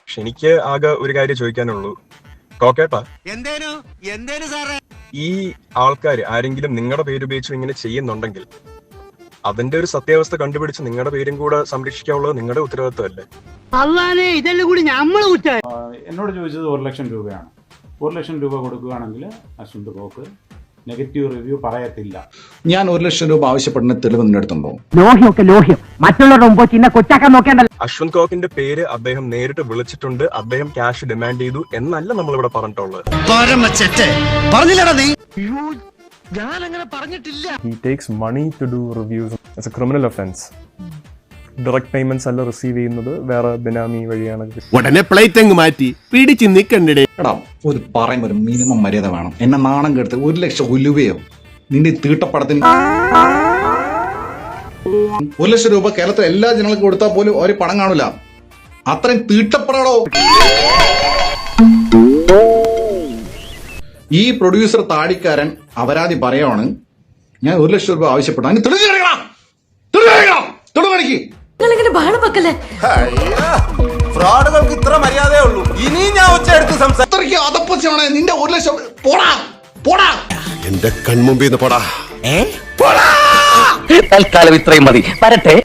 പക്ഷെ എനിക്ക് ആകെ ഒരു കാര്യം ചോദിക്കാനുള്ളൂ, കോക്കേട്ടാ, ഈ ആൾക്കാർ ആരെങ്കിലും നിങ്ങളുടെ പേര് ഉപയോഗിച്ച് ഇങ്ങനെ ചെയ്യുന്നുണ്ടെങ്കിൽ അതിന്റെ ഒരു സത്യാവസ്ഥ കണ്ടുപിടിച്ച് നിങ്ങളുടെ പേരും കൂടെ സംരക്ഷിക്കാനുള്ളത് നിങ്ങളുടെ ഉത്തരവാദിത്വമല്ലേ? എന്നോട് ചോദിച്ചത് 1 ലക്ഷം രൂപയാണ്. 1 ലക്ഷം രൂപ കൊടുക്കുകയാണെങ്കിൽ അശ്വന്ത് കോക്ക് നെഗറ്റീവ് റിവ്യൂ പറയത്തില്ല. ഞാൻ 1 ലക്ഷം രൂപ ആവശ്യപ്പെടുന്ന തെളിവ് നിന്റെ അടുത്തുണ്ടോ? ലോഹ്യം മറ്റുള്ളവരുടെ മുമ്പ് ചിന്ന കൊച്ചാക്കാൻ നോക്കേണ്ടല്ലോ. അശ്വന്ത് കോക്കിന്റെ പേര് അദ്ദേഹം നേരിട്ട് വിളിച്ചിട്ടുണ്ട്, അദ്ദേഹം ക്യാഷ് ഡിമാൻഡ് ചെയ്തു എന്നല്ല നമ്മളിവിടെ പറഞ്ഞിട്ടുള്ളത്. He takes money to do reviews. It's a criminal offense. Direct payments അല്ല റിസീവ് ചെയ്യുന്നത്, വേറെ ബിനാമി വഴിയാണ്. ഉടനെ പ്ലേറ്റ് അങ്ങ് മാറ്റി പിടിച്ച് നിക്കണ്ടേ. എടാ, ഒരു പറയുമ്പോ ഒരു മിനിമം മര്യാദ വേണം. എന്നെ നാണം കെടുത്ത് 1 ലക്ഷം ഉലുവയോ നിന്റെ തീട്ടപ്പടത്തിന് 1 ലക്ഷം രൂപ കേരളത്തിലെ എല്ലാ ജനങ്ങൾക്കും കൊടുത്താൽ പോലും ഒരു പണം കാണൂല. അത്രയും തീട്ടപ്പടോ. ഈ പ്രൊഡ്യൂസർ താടിക്കാരൻ അപരാധി പറയാണ് ഞാൻ 1 ലക്ഷം രൂപ ആവശ്യപ്പെട്ടു. അതിന് ഫ്രോഡുകൾക്ക് ഇത്ര മര്യാദയേ ഉള്ളൂ. ഇനി ഞാൻ ഒച്ചയെടുത്ത് സംസാരിക്കും. അതപ്പച്ചാണ് നിന്റെ 1 ലക്ഷം. പോടാ പോടാ എന്റെ കൺമുമ്പിൽ നിന്ന് പോടാ. തൽക്കാലം ഇത്രയും മതി. വരട്ടെ.